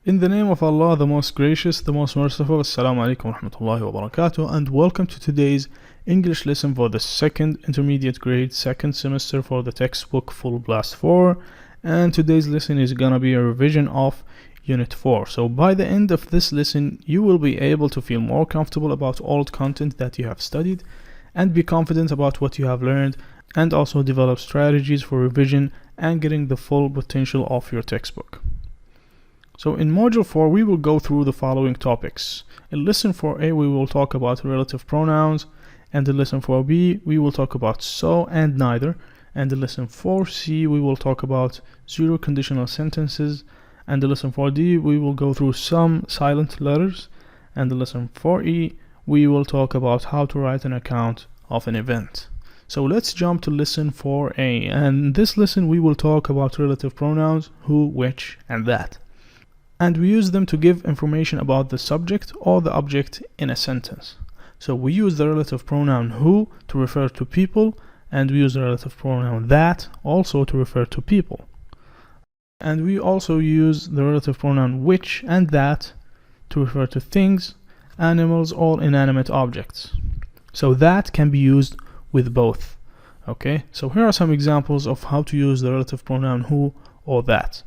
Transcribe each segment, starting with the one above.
In the name of Allah, the most gracious, the most merciful. Assalamu alaikum wa rahmatullahi wa barakatuh, and welcome to today's English lesson for the second intermediate grade, second semester for the textbook Full Blast 4. And today's lesson is gonna be a revision of Unit 4. So by the end of this lesson, you will be able to feel more comfortable about old content that you have studied and be confident about what you have learned, and also develop strategies for revision and getting the full potential of your textbook. So in Module 4, we will go through the following topics. In Lesson 4a, we will talk about relative pronouns, and in Lesson 4b, we will talk about so and neither, and in Lesson 4c, we will talk about zero conditional sentences, and in Lesson 4d, we will go through some silent letters, and in Lesson 4e, we will talk about how to write an account of an event. So let's jump to Lesson 4a, and in this lesson, we will talk about relative pronouns, who, which, and that. And we use them to give information about the subject or the object in a sentence. So we use the relative pronoun who to refer to people, and we use the relative pronoun that also to refer to people. And we also use the relative pronoun which and that to refer to things, animals, or inanimate objects. So that can be used with both. Okay, so here are some examples of how to use the relative pronoun who or that.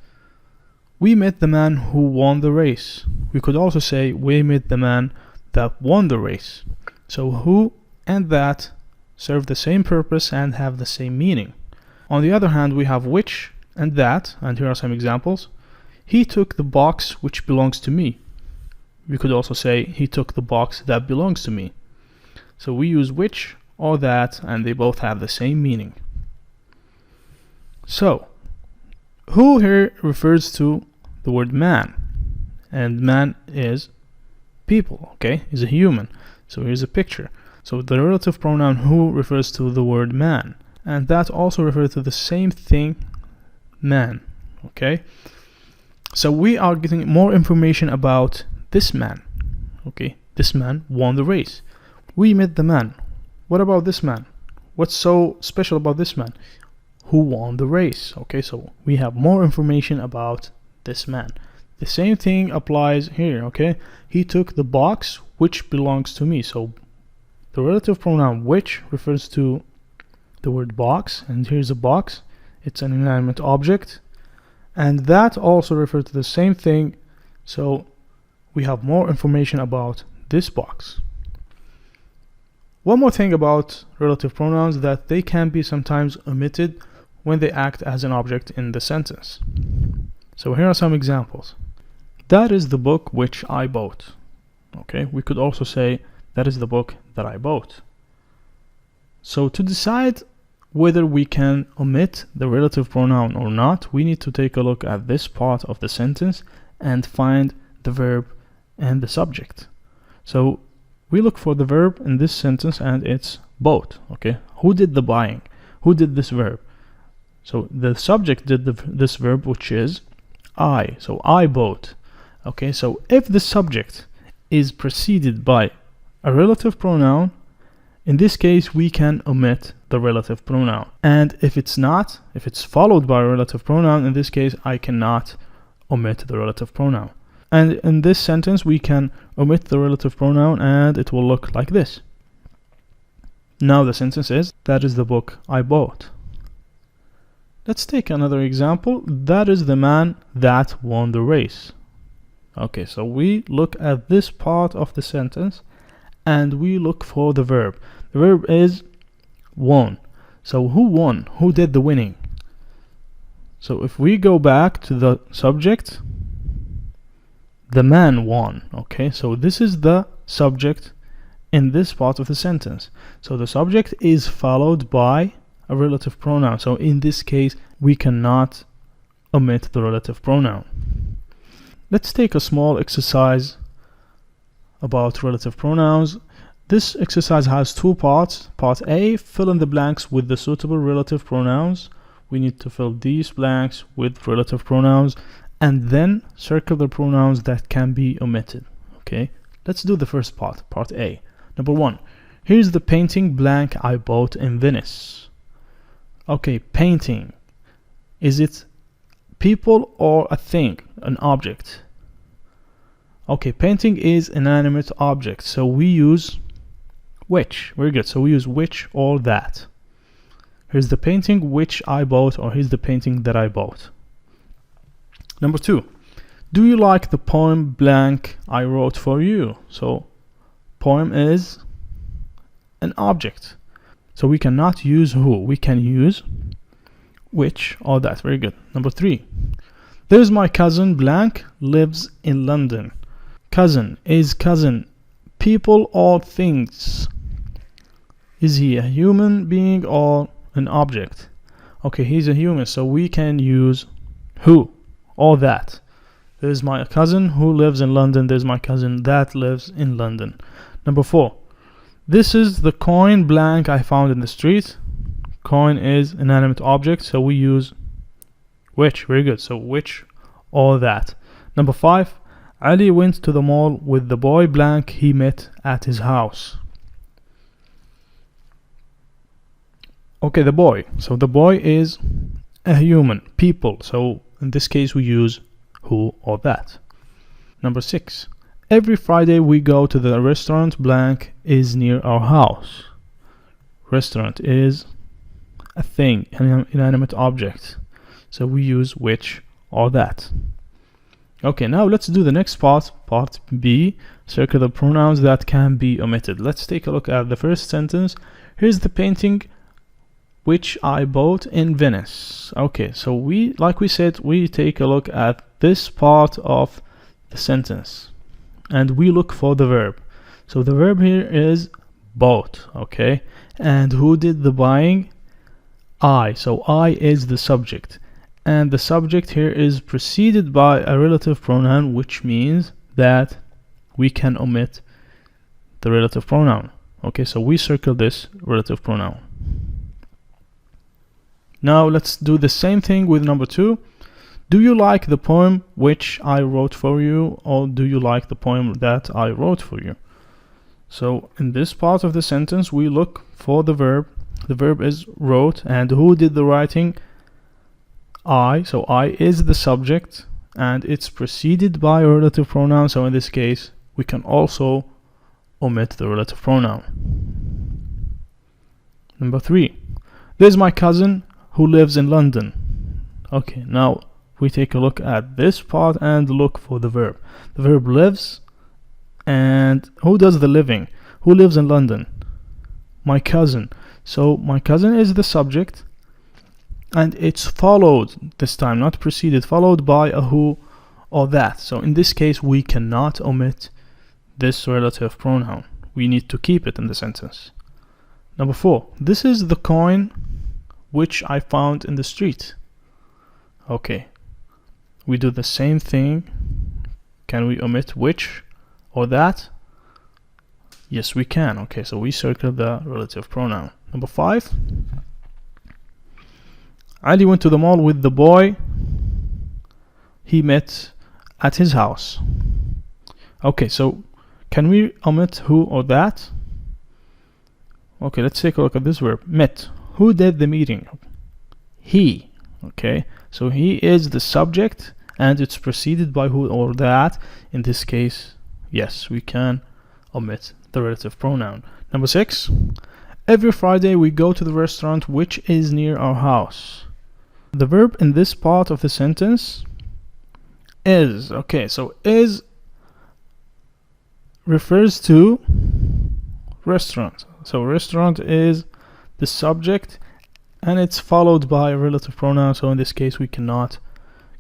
We met the man who won the race. We could also say we met the man that won the race. So who and that serve the same purpose and have the same meaning. On the other hand, we have which and that, and here are some examples. He took the box which belongs to me. We could also say he took the box that belongs to me. So we use which or that, and they both have the same meaning. So who here refers to the word man, and man is people, okay, is a human. So here's a picture. So the relative pronoun who refers to the word man, and that also refers to the same thing, man, okay. So we are getting more information about this man, okay. This man won the race. We met the man. What about this man? What's so special about this man? Who won the race? Okay, so we have more information about this man. The same thing applies here, okay. He took the box which belongs to me. So the relative pronoun which refers to the word box, and here's a box, it's an inanimate object, and that also refers to the same thing. So we have more information about this box. One more thing about relative pronouns, that they can be sometimes omitted when they act as an object in the sentence. So here are some examples. That is the book which I bought. Okay, we could also say that is the book that I bought. So to decide whether we can omit the relative pronoun or not, we need to take a look at this part of the sentence and find the verb and the subject. So we look for the verb in this sentence, and it's bought. Okay, who did the buying? Who did this verb? So the subject did this verb, which is I. So I bought. Okay, so if the subject is preceded by a relative pronoun, in this case we can omit the relative pronoun. And if it's not, if it's followed by a relative pronoun, in this case I cannot omit the relative pronoun. And in this sentence we can omit the relative pronoun, and it will look like this. Now the sentence is, that is the book I bought. Let's take another example. That is the man that won the race. Okay, so we look at this part of the sentence and we look for the verb. The verb is won. So who won? Who did the winning? So if we go back to the subject, the man won. Okay, so this is the subject in this part of the sentence. So the subject is followed by a relative pronoun. So in this case, we cannot omit the relative pronoun. Let's take a small exercise about relative pronouns. This exercise has two parts. Part A, fill in the blanks with the suitable relative pronouns. We need to fill these blanks with relative pronouns, and then circle the pronouns that can be omitted. Okay, let's do the first part, part A. Number 1, here's the painting blank I bought in Venice. Okay, painting. Is it people or a thing, an object? Okay, painting is inanimate object, so we use which. Very good. So we use which or that. Here's the painting which I bought, or here's the painting that I bought. Number 2. Do you like the poem blank I wrote for you? So poem is an object, so we cannot use who. We can use which or that. Very good. Number 3. There's my cousin blank lives in London. Cousin is cousin people or things. Is he a human being or an object? Okay, he's a human, so we can use who or that. There's my cousin who lives in London. There's my cousin that lives in London. Number 4. This is the coin blank I found in the street. Coin is inanimate object, so we use which. Very good. So which or that. Number 5. Ali went to the mall with the boy blank he met at his house. Okay, the boy. So the boy is a human, people. So in this case we use who or that. Number 6. Every Friday we go to the restaurant blank is near our house. Restaurant is a thing, an inanimate object, so we use which or that. Okay, now let's do the next part B. Circle the pronouns that can be omitted. Let's take a look at the first sentence. Here's the painting which I bought in Venice. Okay, so like we said, we take a look at this part of the sentence and we look for the verb. So the verb here is bought. Okay, and who did the buying? I. So I is the subject, and the subject here is preceded by a relative pronoun, which means that we can omit the relative pronoun. Okay, so we circle this relative pronoun. Now let's do the same thing with number 2. Do you like the poem which I wrote for you, or do you like the poem that I wrote for you? So in this part of the sentence we look for the verb. The verb is wrote, and who did the writing? I. So I is the subject and it's preceded by a relative pronoun, so in this case we can also omit the relative pronoun. Number 3. There's my cousin who lives in London. Okay, now we take a look at this part and look for the verb. The verb lives, and who does the living? Who lives in London? My cousin. So my cousin is the subject, and it's followed this time, not preceded, followed by a who or that. So in this case we cannot omit this relative pronoun. We need to keep it in the sentence. Number 4. This is the coin which I found in the street. Okay, we do the same thing. Can we omit which or that? Yes, we can. Okay, so we circle the relative pronoun. Number 5. Ali went to the mall with the boy he met at his house. Okay, so can we omit who or that? Okay, let's take a look at this verb, met. Who did the meeting? He. Okay, so he is the subject and it's preceded by who or that. In this case, yes, we can omit the relative pronoun. Number 6. Every Friday we go to the restaurant which is near our house. The verb in this part of the sentence is. Okay, so is refers to restaurant. So restaurant is the subject and it's followed by a relative pronoun, so in this case we cannot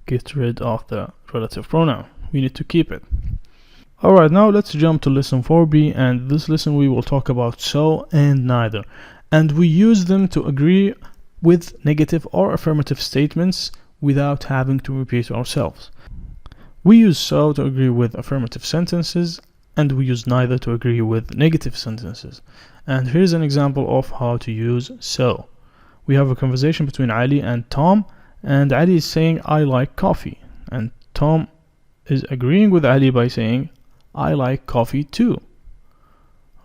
get rid of the relative pronoun. We need to keep it. Alright, now let's jump to lesson 4b, and this lesson we will talk about so and neither, and we use them to agree with negative or affirmative statements without having to repeat ourselves. We use so to agree with affirmative sentences, and we use neither to agree with negative sentences. And here's an example of how to use so. We have a conversation between Ali and Tom, and Ali is saying I like coffee, and Tom is agreeing with Ali by saying I like coffee too.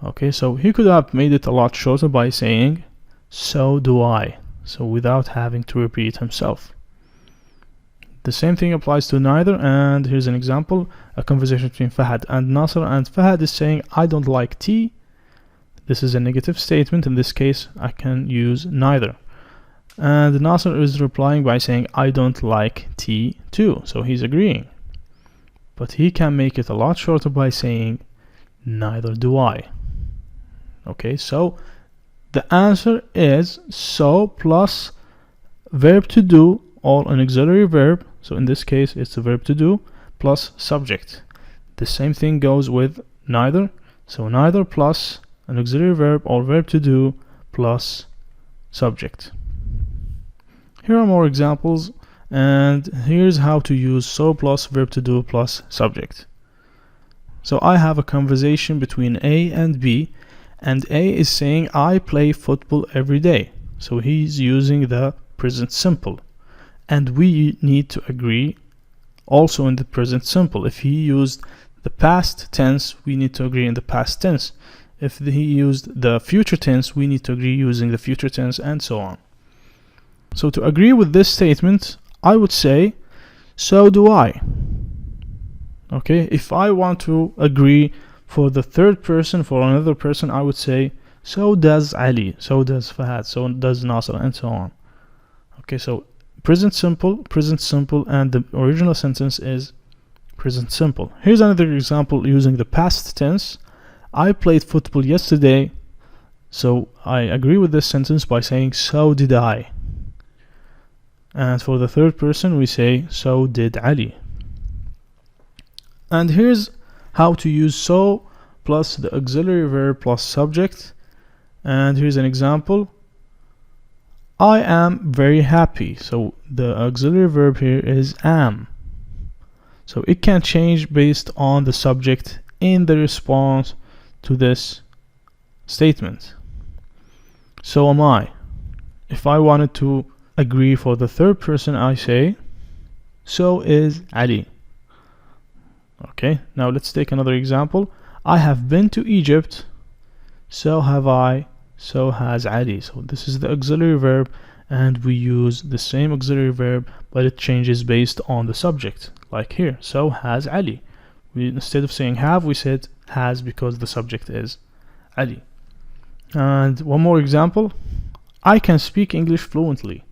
Okay, so he could have made it a lot shorter by saying so do I, so without having to repeat himself. The same thing applies to neither, and here's an example, a conversation between Fahad and Nasser, and Fahad is saying, I don't like tea. This is a negative statement. In this case, I can use neither. And Nasser is replying by saying, I don't like tea too. So he's agreeing. But he can make it a lot shorter by saying, neither do I. Okay, so the answer is so plus verb to do or an auxiliary verb. So in this case, it's the verb to do plus subject. The same thing goes with neither. So neither plus an auxiliary verb or verb to do plus subject. Here are more examples, and here's how to use so plus verb to do plus subject. So I have a conversation between A and B, and A is saying, I play football every day. So he's using the present simple. And we need to agree also in the present simple. If he used the past tense, we need to agree in the past tense. If he used the future tense, we need to agree using the future tense, and so on. So to agree with this statement, I would say, so do I. Okay, if I want to agree for the third person, for another person, I would say, so does Ali, so does Fahad, so does Nasser, and so on. Okay, so present simple, and the original sentence is present simple. Here's another example using the past tense. I played football yesterday, so I agree with this sentence by saying, so did I. And for the third person, we say, so did Ali. And here's how to use so plus the auxiliary verb plus subject. And here's an example. I am very happy. So the auxiliary verb here is am. So it can change based on the subject in the response to this statement. So am I. If I wanted to agree for the third person, I say, so is Ali. Okay, now let's take another example. I have been to Egypt, so have I, so has Ali. So this is the auxiliary verb, and we use the same auxiliary verb, but it changes based on the subject. Like here, so has Ali. Instead of saying have, we said has because the subject is Ali. And one more example. I can speak English fluently.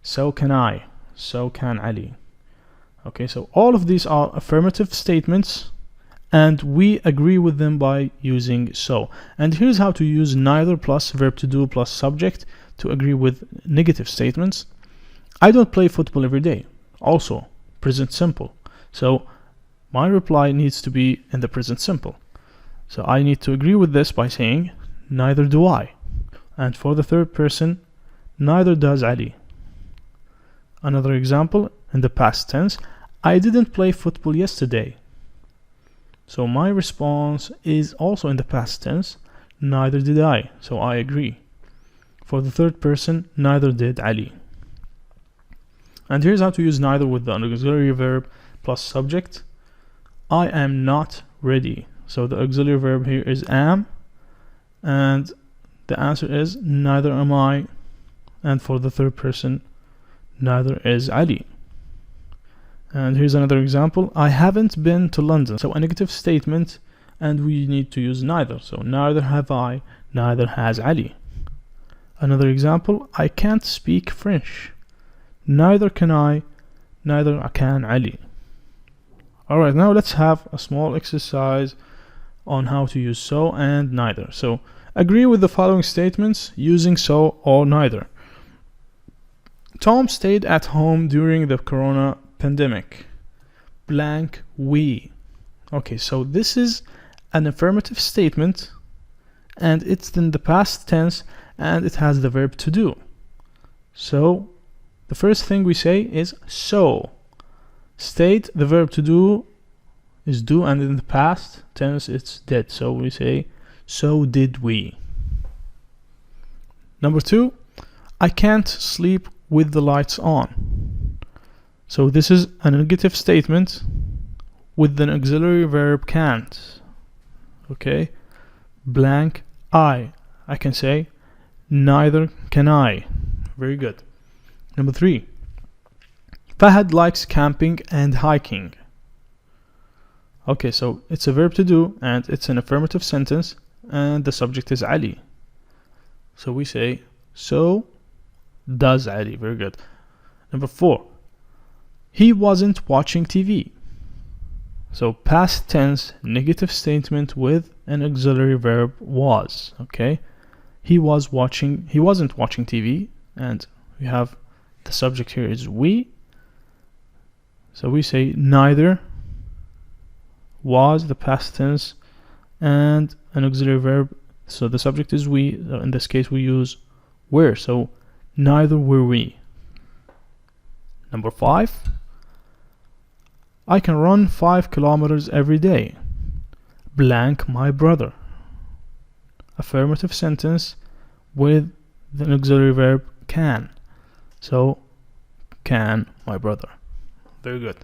So can I. So can Ali. Okay, so all of these are affirmative statements, and we agree with them by using so. And here's how to use neither plus verb to do plus subject to agree with negative statements. I don't play football every day. Also, present simple. So my reply needs to be in the present simple. So I need to agree with this by saying, neither do I. And for the third person, neither does Ali. Another example, in the past tense, I didn't play football yesterday. So my response is also in the past tense, neither did I. So I agree. For the third person, neither did Ali. And here's how to use neither with the auxiliary verb plus subject. I am not ready. So the auxiliary verb here is am, and the answer is neither am I. And for the third person, neither is Ali. And here's another example. I haven't been to London. So a negative statement, and we need to use neither. So neither have I, neither has Ali. Another example. I can't speak French. Neither can I, neither can Ali. Alright, now let's have a small exercise on how to use so and neither. So agree with the following statements using so or neither. Tom stayed at home during the corona pandemic. Blank we. Okay, so this is an affirmative statement, and it's in the past tense, and it has the verb to do. So the first thing we say is so. Stayed, the verb to do is do, and in the past tense it's did. So we say, so did we. Number two, I can't sleep with the lights on. So this is a negative statement with an auxiliary verb can't. Okay, blank I can say, neither can I. Very good. Number three, Fahad likes camping and hiking. Okay, so it's a verb to do and it's an affirmative sentence and the subject is Ali. So we say, so does Ali. Very good. Number 4, he wasn't watching TV. So past tense negative statement with an auxiliary verb was. Okay, he wasn't watching TV, and we have the subject here is we. So we say neither was the past tense and an auxiliary verb. So the subject is we. In this case we use were. So neither were we. Number 5, I can run 5 kilometers every day. Blank my brother. Affirmative sentence with the auxiliary verb can. So can my brother. Very good.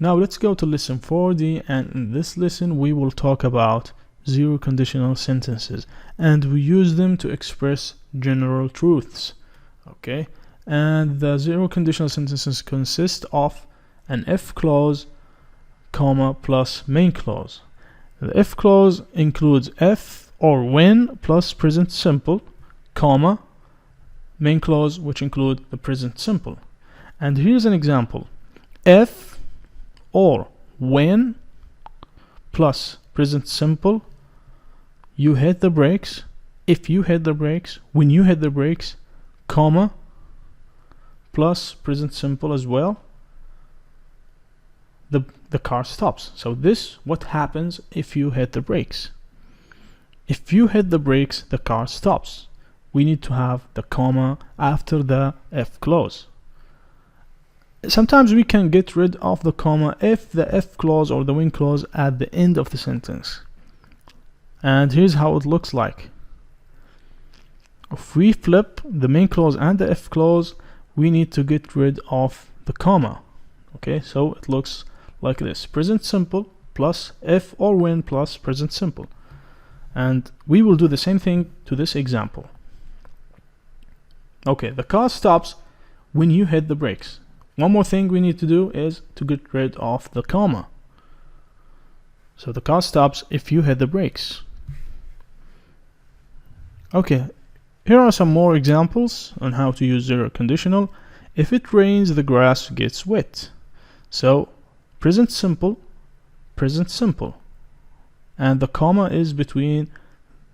Now let's go to lesson 4D, and in this lesson we will talk about zero conditional sentences, and we use them to express general truths. Okay, and the zero conditional sentences consist of an if clause, comma, plus main clause. The if clause includes if or when plus present simple, comma, main clause which include the present simple. And here's an example. If or when plus present simple, you hit the brakes, if you hit the brakes, when you hit the brakes, comma, plus present simple as well, the car stops. So this what happens if you hit the brakes. If you hit the brakes, the car stops. We need to have the comma after the if clause. Sometimes we can get rid of the comma if the if clause or the when clause at the end of the sentence. And here's how it looks like. If we flip the main clause and the if clause, we need to get rid of the comma. Okay, so it looks like this: present simple plus if or when plus present simple. And we will do the same thing to this example. Okay, the car stops when you hit the brakes. One more thing we need to do is to get rid of the comma. So the car stops if you hit the brakes. Okay, here are some more examples on how to use zero conditional. If it rains, the grass gets wet. So present simple, and the comma is between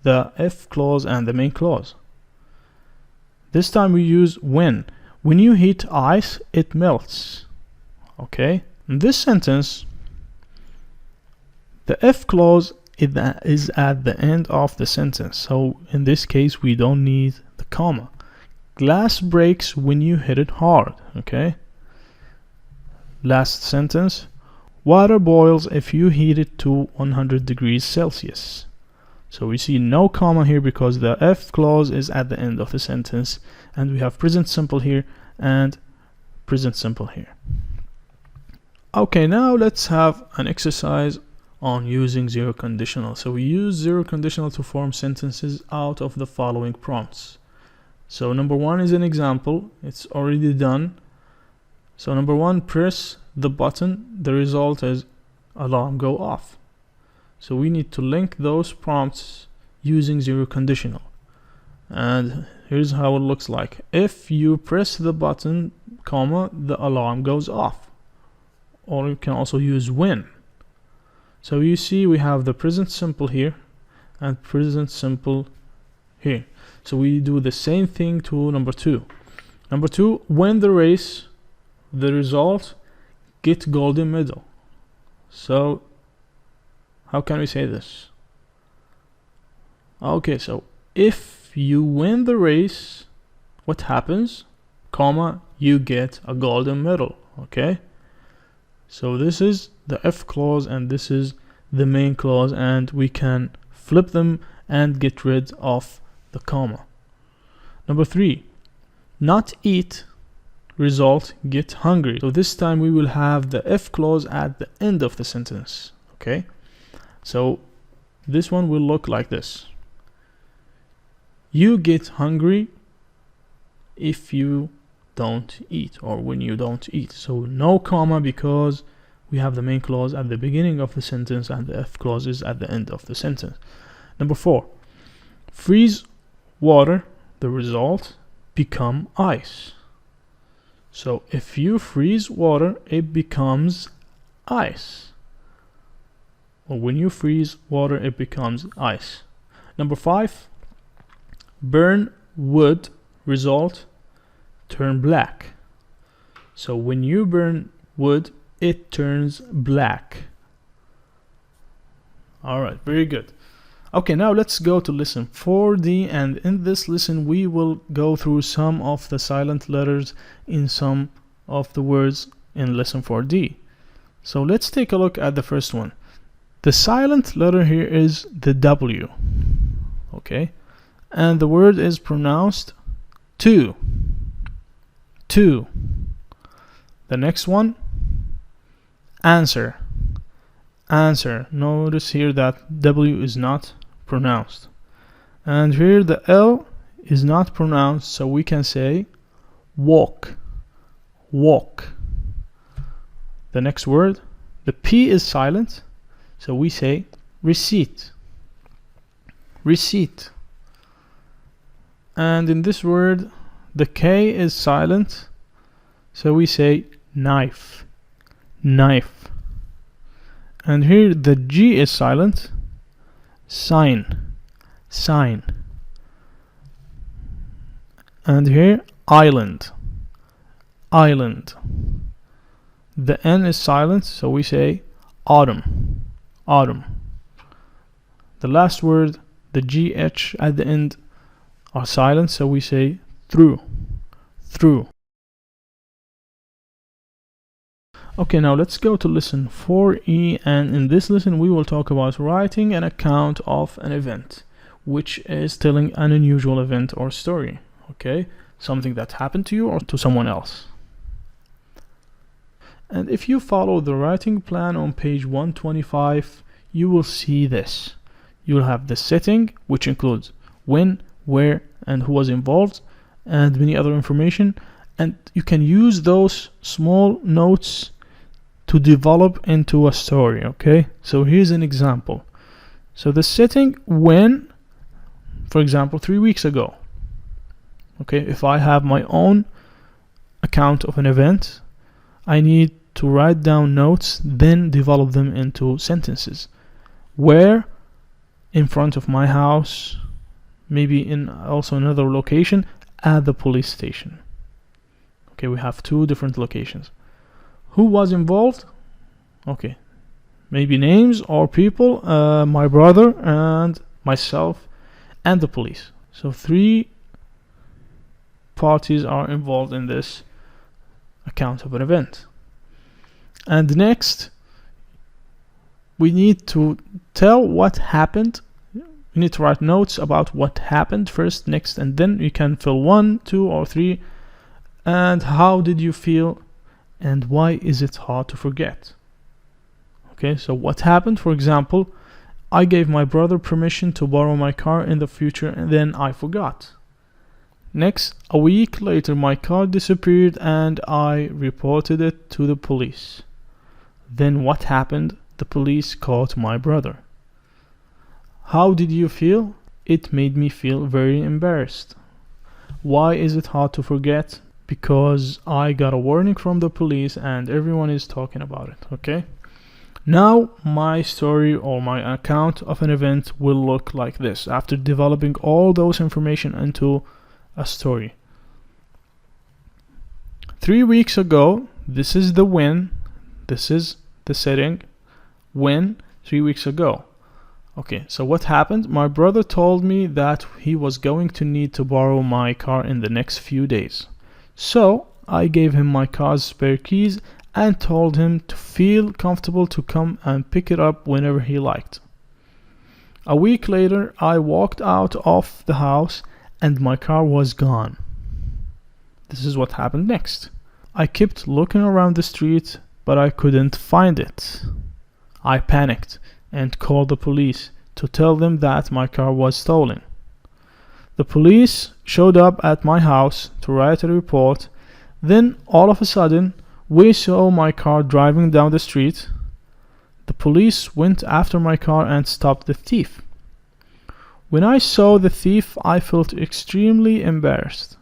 the if clause and the main clause. This time we use when. When you heat ice, it melts. Okay, in this sentence, the if clause is at the end of the sentence. So in this case, we don't need the comma. Glass breaks when you hit it hard. Okay. Last sentence, water boils if you heat it to 100 degrees Celsius. So we see no comma here because the if clause is at the end of the sentence, and we have present simple here and present simple here. Okay, now let's have an exercise on using zero conditional. So we use zero conditional to form sentences out of the following prompts. So number 1 is an example. It's already done. So number 1, press the button. The result is alarm go off. So we need to link those prompts using zero conditional. And here's how it looks like. If you press the button, comma, the alarm goes off. Or you can also use when. So you see we have the present simple here and present simple here. So we do the same thing to number 2. Number 2, win the race, the result, get golden medal. So how can we say this? Okay, so if you win the race, what happens? Comma, you get a golden medal. Okay, so this is the if clause and this is the main clause, and we can flip them and get rid of the comma. Number 3, not eat, result, get hungry. So this time we will have the if clause at the end of the sentence. Okay, so this one will look like this: you get hungry if you don't eat, or when you don't eat. So no comma, because we have the main clause at the beginning of the sentence and the F clause is at the end of the sentence. Number 4, freeze water, the result, become ice. So if you freeze water, it becomes ice. Or when you freeze water, it becomes ice. Number 5, burn wood, result, turn black. So when you burn wood, it turns black. Alright, very good. Okay, now let's go to lesson 4D, and in this lesson we will go through some of the silent letters in some of the words in lesson 4D. So let's take a look at the first one. The silent letter here is the W. Okay, and the word is pronounced to. To. The next one, answer. Answer. Notice here that W is not pronounced. And here the L is not pronounced, so we can say walk. Walk. The next word, the P is silent, so we say receipt. Receipt. And in this word, the K is silent, so we say knife. Knife. And here the G is silent, sign. Sign. And here island. Island. The N is silent, so we say autumn. Autumn. The last word, the GH at the end, are silent, so we say through. Through. Okay, now let's go to lesson 4E, and in this lesson we will talk about writing an account of an event, which is telling an unusual event or story. Okay, something that happened to you or to someone else. And if you follow the writing plan on page 125, you will see this. You will have the setting, which includes when, where, and who was involved, and many other information. And you can use those small notes to develop into a story. Okay, so here's an example. So the setting, when, for example, 3 weeks ago. Okay, if I have my own account of an event, I need to write down notes, then develop them into sentences. Where, in front of my house, maybe in also another location, at the police station. Okay, we have 2 different locations. Who was involved? Okay, maybe names or people, my brother and myself and the police. So 3 parties are involved in this account of an event. And next, we need to tell what happened. We need to write notes about what happened first, next, and then you can fill 1, 2, or 3. And how did you feel, and why is it hard to forget? Okay, so what happened? For example, I gave my brother permission to borrow my car in the future, and then I forgot. Next, a week later, my car disappeared and I reported it to the police. Then what happened? The police caught my brother. How did you feel? It made me feel very embarrassed. Why is it hard to forget? Because I got a warning from the police and everyone is talking about it. Okay, now my story or my account of an event will look like this after developing all those information into a story. 3 weeks ago, this is the when, this is the setting, when, 3 weeks ago. Okay, so what happened? My brother told me that he was going to need to borrow my car in the next few days. So I gave him my car's spare keys and told him to feel comfortable to come and pick it up whenever he liked. A week later, I walked out of the house and my car was gone. This is what happened next. I kept looking around the street, but I couldn't find it. I panicked and called the police to tell them that my car was stolen. The police showed up at my house to write a report, Then all of a sudden we saw my car driving down the street. The police went after my car and stopped the thief. When I saw the thief, I felt extremely embarrassed.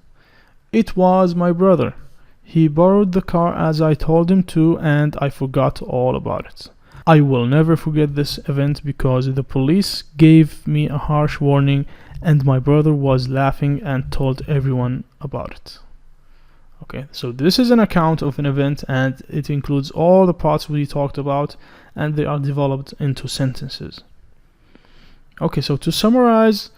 It was my brother. He borrowed the car as I told him to, and I forgot all about it. I will never forget this event because the police gave me a harsh warning and my brother was laughing and told everyone about it. Okay, so this is an account of an event and it includes all the parts we talked about and they are developed into sentences. Okay, so to summarize,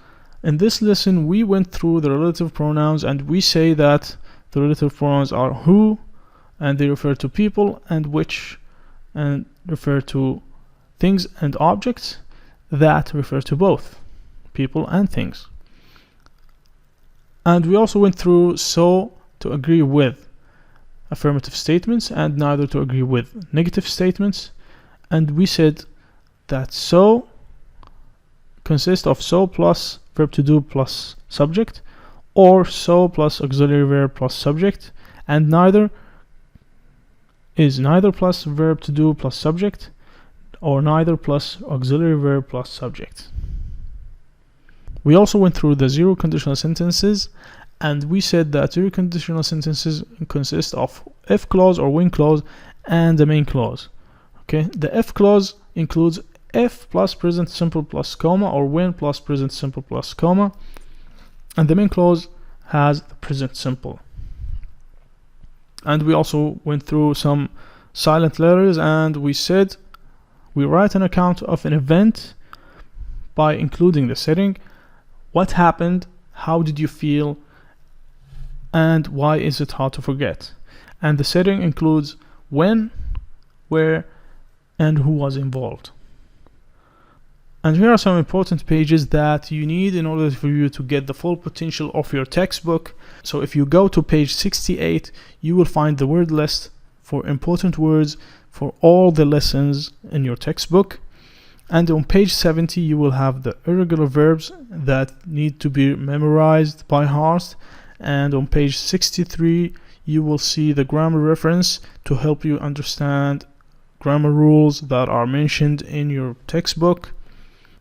in this lesson we went through the relative pronouns and we say that the relative pronouns are who, and they refer to people, and which, and refer to things and objects, that refer to both people and things. And we also went through so to agree with affirmative statements and neither to agree with negative statements, and we said that so consists of so plus verb to do plus subject, or so plus auxiliary verb plus subject, and neither is neither plus verb to do plus subject, or neither plus auxiliary verb plus subject. We also went through the zero conditional sentences, and we said that zero conditional sentences consist of if clause or when clause and the main clause. Okay, the if clause includes if plus present simple plus comma or when plus present simple plus comma, and the main clause has the present simple. And we also went through some silent letters, and we said we write an account of an event by including the setting, what happened, how did you feel, and why is it hard to forget. And the setting includes when, where, and who was involved. And here are some important pages that you need in order for you to get the full potential of your textbook. So if you go to page 68, you will find the word list for important words for all the lessons in your textbook. And on page 70, you will have the irregular verbs that need to be memorized by heart. And on page 63, you will see the grammar reference to help you understand grammar rules that are mentioned in your textbook.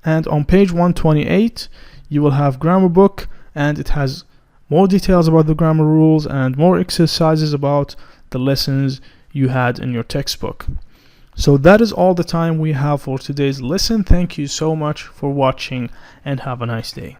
And on page 128, you will have grammar book, and it has more details about the grammar rules and more exercises about the lessons you had in your textbook. So that is all the time we have for today's lesson. Thank you so much for watching and have a nice day.